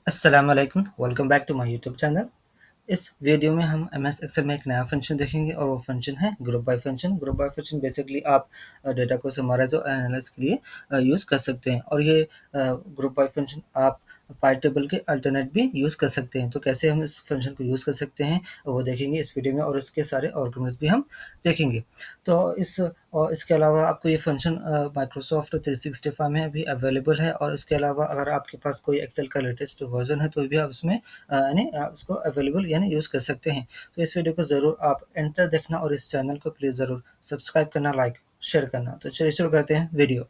अस्सलाम वालेकुम, welcome back to my YouTube channel. इस वीडियो में हम एम एस एक्सेल में एक नया फंक्शन देखेंगे और वो फंक्शन है group by function. Group by function basically आप डेटा को समराइज और एनालाइज के लिए यूज़ कर सकते हैं, और ये ग्रुप बाय फंक्शन आप पाई टेबल के अल्टरनेट भी यूज़ कर सकते हैं। तो कैसे हम इस फंक्शन को यूज़ कर सकते हैं वो देखेंगे इस वीडियो में, और इसके सारे आर्गुमेंट्स भी हम देखेंगे। तो इसके अलावा आपको ये फंक्शन माइक्रोसॉफ्ट 365 में भी अवेलेबल है, और इसके अलावा अगर आपके पास कोई एक्सेल का लेटेस्ट वर्जन है तो भी आप उसमें उसको अवेलेबल यानी यूज़ कर सकते हैं। तो इस वीडियो को ज़रूर आप एंड तक देखना, और इस चैनल को प्लीज़ ज़रूर सब्सक्राइब करना, लाइक शेयर करना। तो चलिए शुरू करते हैं वीडियो।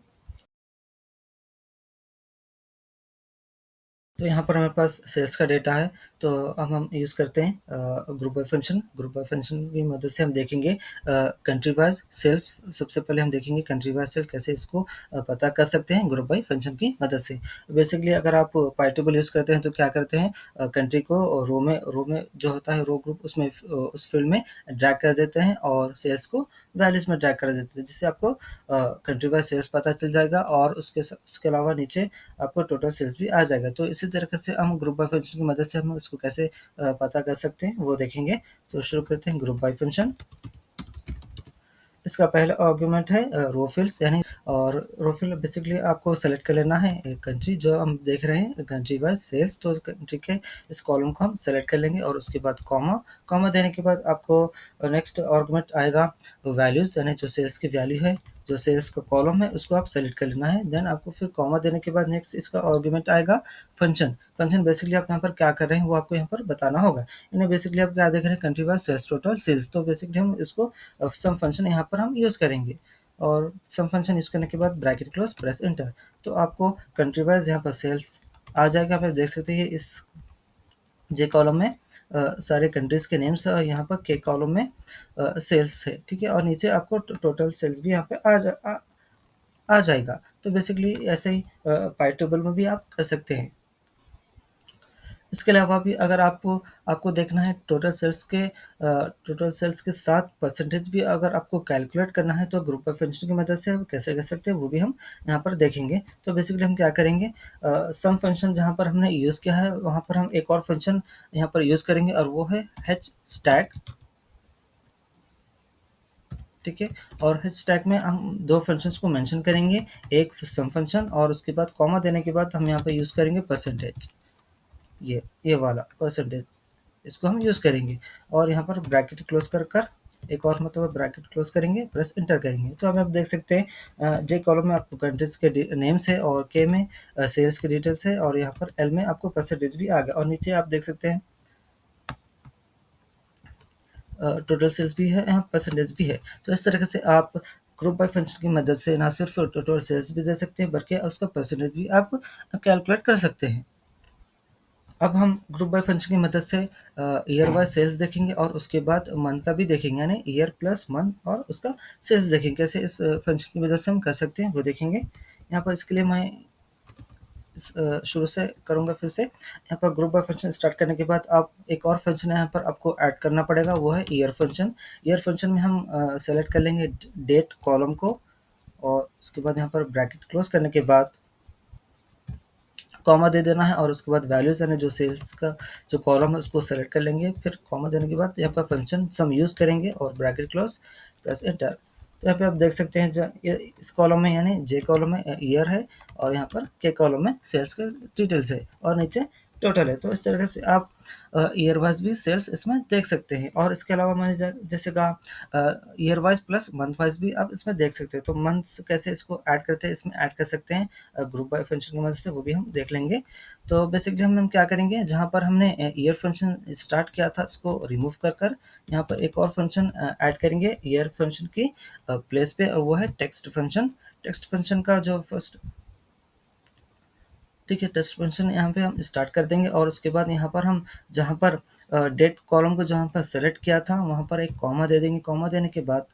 तो यहाँ पर हमारे पास सेल्स का डेटा है, तो अब हम यूज़ करते हैं group by function. Group by function की मदद से हम देखेंगे कंट्री वाइज सेल्स। सबसे पहले हम देखेंगे कंट्री वाइज सेल कैसे इसको पता कर सकते हैं ग्रुप बाय फंक्शन की मदद से। बेसिकली अगर आप पाइटेबल यूज़ करते हैं तो क्या करते हैं, कंट्री को रो में जो होता है रो ग्रुप, उसमें उस फील्ड में ड्रैग कर देते हैं, और सेल्स को वैल्यूज़ में ड्रैग कर देते हैं, जिससे आपको कंट्री वाइज सेल्स पता चल जाएगा, और उसके अलावा नीचे आपको टोटल सेल्स भी आ जाएगा। तो इसी तरीके से हम ग्रुप बाय फंक्शन की मदद से हम उसको कैसे पता कर सकते हैं वो देखेंगे। तो शुरू करते हैं ग्रुप बाय फंक्शन। इसका पहला आर्गुमेंट है रो फील्ड्स यानी, और रो फील्ड बेसिकली आपको सेलेक्ट कर लेना है एक कंट्री जो हम देख रहे हैं कंट्री वाइज सेल्स। तो कंट्री के इस कॉलम को हम सेलेक्ट कर लेंगे, और उसके बाद कॉमा। कॉमा देने के बाद आपको नेक्स्ट आर्गुमेंट आएगा वैल्यूज़, यानी जो सेल्स की वैल्यू है, जो सेल्स का कॉलम है उसको आप सेलेक्ट कर लेना है। देन आपको फिर कॉमा देने के बाद नेक्स्ट इसका आर्गुमेंट आएगा फंक्शन। फंक्शन बेसिकली आप यहाँ पर क्या कर रहे हैं वो आपको यहाँ पर बताना होगा। यानी बेसिकली आप क्या देख रहे हैं, country wise sales, total sales. तो बेसिकली हम इसको सम फंक्शन यहाँ पर हम यूज़ करेंगे, और सम फंक्शन यूज़ करने के बाद ब्रैकेट क्लोज प्रेस इंटर। तो आपको कंट्री वाइज यहाँ पर सेल्स आ जाएगा। आप देख सकते हैं इस जे कॉलम में सारे कंट्रीज़ के नेम्स है, और यहाँ पर के कॉलम में सेल्स है, ठीक है। और नीचे आपको टोटल सेल्स भी यहाँ पे आ जाएगा। तो बेसिकली ऐसे ही पाई टेबल में भी आप कर सकते हैं। इसके अलावा भी अगर आपको आपको देखना है टोटल सेल्स के साथ परसेंटेज भी अगर आपको कैलकुलेट करना है, तो ग्रुप ऑफ फंक्शन की मदद से हम कैसे कर सकते हैं वो भी हम यहाँ पर देखेंगे। तो बेसिकली हम क्या करेंगे, सम फंक्शन जहाँ पर हमने यूज़ किया है वहाँ पर हम एक और फंक्शन यहाँ पर यूज़ करेंगे, और वो है हैच स्टैक, ठीक है। और हैच स्टैक में हम दो फंक्शंस को मेंशन करेंगे, एक सम फंक्शन, और उसके बाद कॉमा देने के बाद हम यहाँ पर यूज़ करेंगे परसेंटेज। ये वाला परसेंटेज, इसको हम यूज़ करेंगे, और यहाँ पर ब्रैकेट क्लोज कर कर एक और मतलब ब्रैकेट क्लोज करेंगे, प्रेस इंटर करेंगे। तो अब आप देख सकते हैं जे कॉलम में आपको कंट्रीज के नेम्स है, और के में सेल्स के डिटेल्स है, और यहाँ पर एल में आपको परसेंटेज भी आ गया, और नीचे आप देख सकते हैं टोटल सेल्स भी है, यहाँ परसेंटेज भी है। तो इस तरीके से आप ग्रुप बाय फंक्शन की मदद से ना सिर्फ टोटल सेल्स भी दे सकते हैं, बल्कि उसका परसेंटेज भी आप कैलकुलेट कर सकते हैं। अब हम ग्रुप बाय फंक्शन की मदद से ईयर वाइज सेल्स देखेंगे, और उसके बाद मंथ का भी देखेंगे, यानी ईयर प्लस मंथ और उसका सेल्स देखेंगे। कैसे इस फंक्शन की मदद से हम कर सकते हैं वो देखेंगे। यहाँ पर इसके लिए मैं शुरू से करूँगा फिर से। यहाँ पर ग्रुप बाय फंक्शन स्टार्ट करने के बाद आप एक और फंक्शन यहाँ पर आपको ऐड करना पड़ेगा, वो है ईयर फंक्शन। ईयर फंक्शन में हम सेलेक्ट कर लेंगे डेट कॉलम को, और उसके बाद यहाँ पर ब्रैकेट क्लोज करने के बाद कॉमा दे देना है, और उसके बाद वैल्यूज़ यानी जो सेल्स का जो कॉलम है उसको सेलेक्ट कर लेंगे। फिर कॉमा देने के बाद यहाँ पर फंक्शन सम यूज़ करेंगे, और ब्रैकेट क्लोज प्लस एंटर। तो यहाँ पे आप देख सकते हैं इस कॉलम में यानी जे कॉलम में ईयर है, और यहाँ पर के कॉलम में सेल्स के डिटेल्स है, और नीचे टोटल है। तो इस तरीके से आप ईयर वाइज भी सेल्स इसमें देख सकते हैं। और इसके अलावा मैंने जैसे कहा year wise plus month wise भी आप इसमें देख सकते हैं। तो मंथ कैसे इसको ऐड करते हैं, इसमें ऐड कर सकते हैं ग्रुप बाय फंक्शन की मदद से, वो भी हम देख लेंगे। तो बेसिकली हम क्या करेंगे, जहाँ पर हमने ईयर फंक्शन स्टार्ट किया था उसको रिमूव कर कर यहाँ पर एक और फंक्शन ऐड करेंगे ईयर फंक्शन की प्लेस पे, और वो है टेक्स्ट फंक्शन। टेक्स्ट फंक्शन का जो फर्स्ट, ठीक है, टेस्ट फंक्शन यहाँ पे हम स्टार्ट कर देंगे, और उसके बाद यहाँ पर हम जहाँ पर डेट कॉलम को जहाँ पर सेलेक्ट किया था वहाँ पर एक कॉमा दे देंगे। कॉमा देने के बाद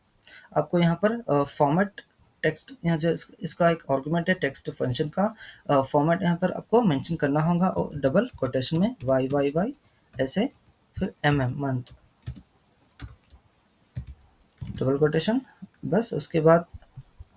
आपको यहाँ पर फॉर्मेट टेक्स्ट, यहाँ जो इसका एक आर्गुमेंट है टेक्स्ट फंक्शन का फॉर्मेट यहाँ पर आपको मेंशन करना होगा, और डबल कोटेशन में वाई वाई वाई ऐसे, फिर एम मंथ, डबल कोटेशन, बस उसके बाद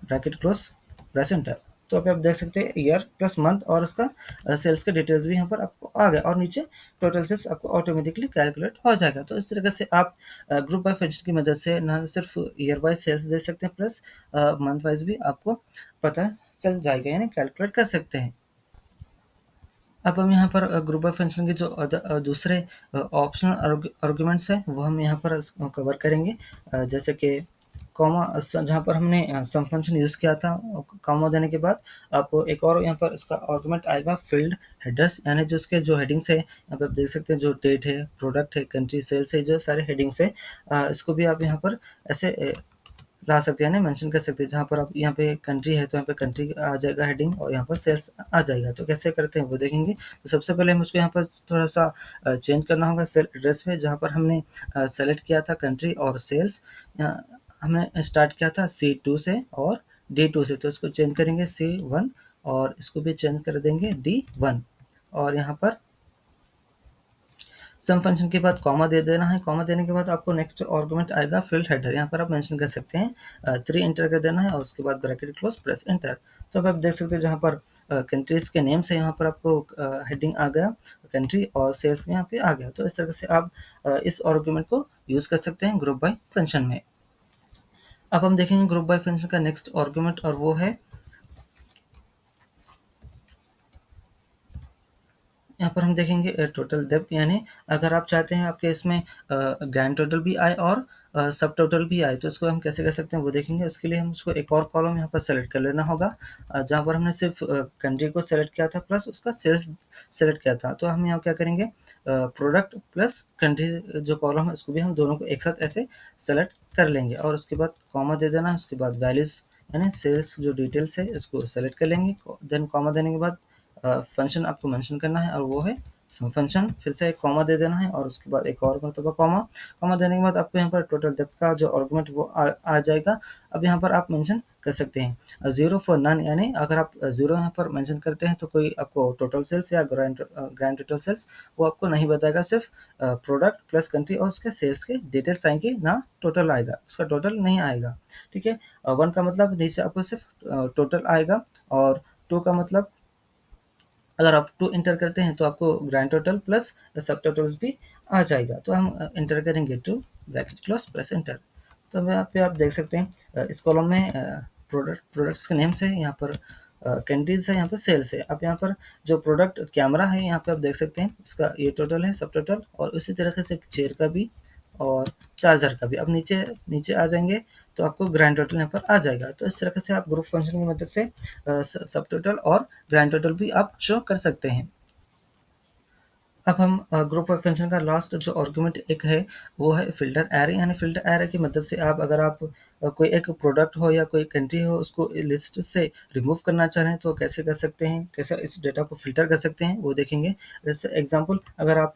ब्रैकेट क्लोज प्रेस एंटर। तो अभी आप देख सकते हैं ईयर प्लस मंथ और उसका सेल्स के डिटेल्स भी यहाँ पर आपको आ गए और नीचे टोटल सेल्स आपको ऑटोमेटिकली कैलकुलेट हो जाएगा। तो इस तरीके से आप ग्रुप बाय फंक्शन की मदद से ना सिर्फ ईयर वाइज सेल्स दे सकते हैं प्लस मंथ वाइज भी आपको पता चल जाएगा, यानी कैलकुलेट कर सकते हैं। अब हम यहाँ पर ग्रुप बाय फंक्शन के जो दूसरे ऑप्शनल आर्गुमेंट्स हैं वो हम यहाँ पर कवर करेंगे, जैसे कि कॉमा, जहाँ पर हमने सम फंक्शन यूज़ किया था, कॉमा देने के बाद आपको एक और यहाँ पर इसका आर्गुमेंट आएगा फील्ड हेडर्स, यानी जो उसके जो हेडिंग्स है यहाँ पर आप देख सकते हैं, जो डेट है, प्रोडक्ट है, कंट्री, सेल्स है, जो सारे हेडिंग्स है, इसको भी आप यहाँ पर ऐसे ला सकते हैं ना, मेंशन कर सकते हैं। जहाँ पर आप यहाँ पे कंट्री है तो यहाँ पे कंट्री आ जाएगा हेडिंग और यहाँ पर सेल्स आ जाएगा। तो कैसे करते हैं वो देखेंगे। तो सबसे पहले मुझको यहाँ पर थोड़ा सा चेंज करना होगा सेल एड्रेस में, जहाँ पर हमने सेलेक्ट किया था कंट्री और सेल्स, हमने स्टार्ट किया था C2 से और D2 से, तो इसको चेंज करेंगे C1 और इसको भी चेंज कर देंगे D1। और यहाँ पर सम फंक्शन के बाद कॉमा दे देना है। कॉमा देने के बाद आपको नेक्स्ट आर्गुमेंट आएगा फील्ड हेडर, यहाँ पर आप मेंशन कर सकते हैं 3 एंटर कर देना है और उसके बाद ब्रैकेट क्लोज प्रेस एंटर। तो अब आप देख सकते हैं जहाँ पर कंट्रीज के नेम से यहाँ पर आपको हेडिंग आ गया कंट्री और सेल्स यहाँ पे आ गया। तो इस तरह से आप इस आर्गुमेंट को यूज़ कर सकते हैं ग्रुप बाय फंक्शन में। अब हम देखेंगे ग्रुप बाय फंक्शन का नेक्स्ट आर्गुमेंट और वो है यहाँ पर हम देखेंगे टोटल डेप्थ, यानी अगर आप चाहते हैं आपके इसमें ग्रैंड टोटल भी आए और सब टोटल भी आए तो इसको हम कैसे कर सकते हैं वो देखेंगे। उसके लिए हम उसको एक और कॉलम यहाँ पर सेलेक्ट कर लेना होगा, जहाँ पर हमने सिर्फ कंट्री को सेलेक्ट किया था प्लस उसका सेल्स सेलेक्ट किया था। तो हम यहाँ क्या करेंगे, प्रोडक्ट प्लस कंट्री जो कॉलम है उसको भी हम दोनों को एक साथ ऐसे सेलेक्ट कर लेंगे और उसके बाद कॉमा दे देना। उसके बाद वैल्यूज़ यानी सेल्स जो डिटेल्स है इसको सेलेक्ट कर लेंगे, देन कॉमा देने के बाद फंक्शन आपको मेंशन करना है और वो है सम फंक्शन। फिर से एक कॉमा दे देना है और उसके बाद एक और मरतबा कॉमा। कॉमा देने के बाद आपको यहाँ पर टोटल डेप्थ का जो आर्गुमेंट वो आ जाएगा। अब यहाँ पर आप मेंशन कर सकते हैं 0 फॉर नन, यानी अगर आप 0 यहाँ पर मेंशन करते हैं तो कोई आपको टोटल सेल्स या ग्रैंड टोटल सेल्स वो आपको नहीं बताएगा, सिर्फ प्रोडक्ट प्लस कंट्री और उसके सेल्स के डिटेल्स आएंगे, ना टोटल आएगा, उसका टोटल नहीं आएगा। ठीक है, 1 का मतलब नीचे आपको सिर्फ टोटल आएगा और 2 का मतलब अगर आप 2 इंटर करते हैं तो आपको ग्रैंड टोटल प्लस सब टोटल्स भी आ जाएगा। तो हम इंटर करेंगे 2 ब्रैकेट क्लोज प्रेस एंटर। तो यहाँ पे आप देख सकते हैं इस कॉलम में प्रोडक्ट्स के नेम्स है, यहाँ पर कंट्रीज है, यहाँ पर सेल्स है। अब यहाँ पर जो प्रोडक्ट कैमरा है यहाँ पे आप देख सकते हैं इसका ये टोटल है सब टोटल, और उसी तरीके से चेयर का भी और चार्जर का भी। अब नीचे नीचे आ जाएंगे तो आपको ग्रैंड टोटल यहाँ पर आ जाएगा। तो इस तरीके से आप ग्रुप फंक्शन की मदद से सब टोटल और ग्रैंड टोटल भी आप शो कर सकते हैं। अब हम ग्रुप ऑफ फंक्शन का लास्ट जो आर्गुमेंट एक है वो है फिल्टर एरे, यानी फिल्टर एरे की मदद से आप अगर आप कोई एक प्रोडक्ट हो या कोई कंट्री हो उसको लिस्ट से रिमूव करना चाह रहे हैं तो कैसे कर सकते हैं, कैसे इस डेटा को फिल्टर कर सकते हैं वो देखेंगे। जैसे एग्जांपल अगर आप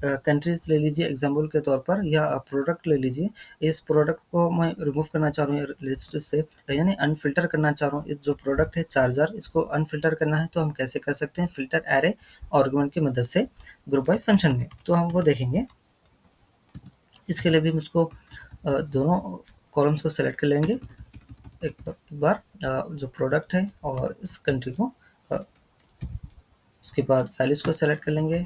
कंट्रीज ले लीजिए एग्जांपल के तौर पर, या प्रोडक्ट ले लीजिए, इस प्रोडक्ट को मैं रिमूव करना चाह रहा हूँ लिस्ट से, यानी अनफिल्टर करना चाह रहा हूँ। जो प्रोडक्ट है चार्जर, इसको अनफिल्टर करना है तो हम कैसे कर सकते हैं फिल्टर एरे आर्गुमेंट की मदद से ग्रुप बाय फंक्शन में। तो हम वो देखेंगे। इसके लिए भी मुझको दोनों कॉलम्स को सेलेक्ट कर लेंगे एक बार, जो प्रोडक्ट है और इस कंट्री को, उसके बाद वैल्यूज को सेलेक्ट कर लेंगे,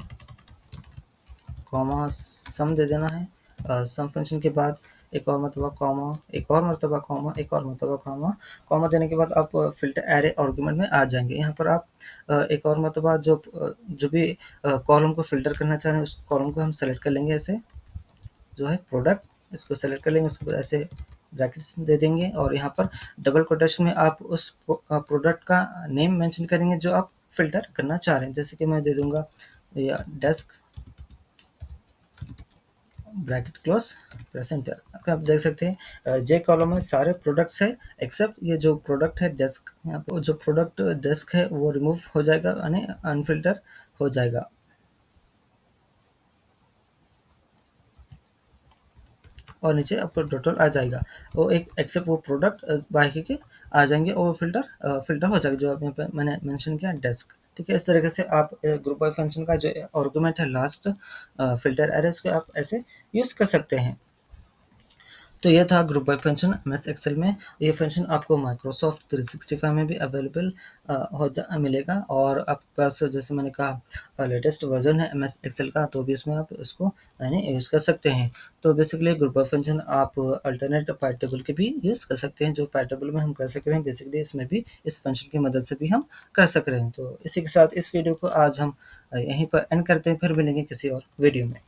कॉमा सम दे देना है। सम फंक्शन के बाद एक और मरतबा कॉमा, एक और मरतबा कॉमा, एक और मरतबा कॉमा। कॉमा देने के बाद आप फिल्टर एरे आर्गुमेंट में आ जाएंगे। यहाँ पर आप एक और मरतबा जो भी कॉलम को फिल्टर करना चाह रहे हैं उस कॉलम को हम सेलेक्ट कर लेंगे, ऐसे जो है प्रोडक्ट, इसको सेलेक्ट कर लेंगे, उसके बाद ऐसे ब्रैकेट्स दे देंगे और यहाँ पर डबल कोटेशन में आप उस प्रोडक्ट का नेम मेंशन करेंगे जो आप फिल्टर करना चाह रहे हैं। जैसे कि मैं दे दूंगा या desk bracket close press enter. आप देख सकते हैं जे कॉलम में सारे प्रोडक्ट्स है एक्सेप्ट ये जो प्रोडक्ट है डेस्क। यहाँ पर जो प्रोडक्ट डेस्क है वो रिमूव हो जाएगा, यानी अनफिल्टर हो जाएगा और नीचे आपको टोटल आ जाएगा। वो एक एक्सेप्ट वो प्रोडक्ट बाकी के आ जाएंगे और फिल्टर फिल्टर हो जाएगा जो आप यहाँ पे मैंने मेंशन किया डेस्क। ठीक है, इस तरीके से आप ग्रुप बाय फंक्शन का जो आर्गुमेंट है लास्ट फिल्टर एरे, इसको आप ऐसे यूज़ कर सकते हैं। तो ये था group by function MS Excel में। ये फंक्शन आपको माइक्रोसॉफ्ट 365 में भी अवेलेबल मिलेगा, और आपके पास जैसे मैंने कहा लेटेस्ट वर्जन है एमएस एक्सेल का, तो भी इसमें आप इसको यानी यूज़ कर सकते हैं। तो बेसिकली ग्रुप बाय फंक्शन आप अल्टरनेट पाइट टेबल के भी यूज़ कर सकते हैं। जो पाइट टेबल में हम कर सक रहे हैं, बेसिकली इसमें भी इस फंक्शन की मदद से भी हम कर सक रहे हैं। तो इसी के साथ इस वीडियो को आज हम यहीं पर एंड करते हैं, फिर मिलेंगे किसी और वीडियो में।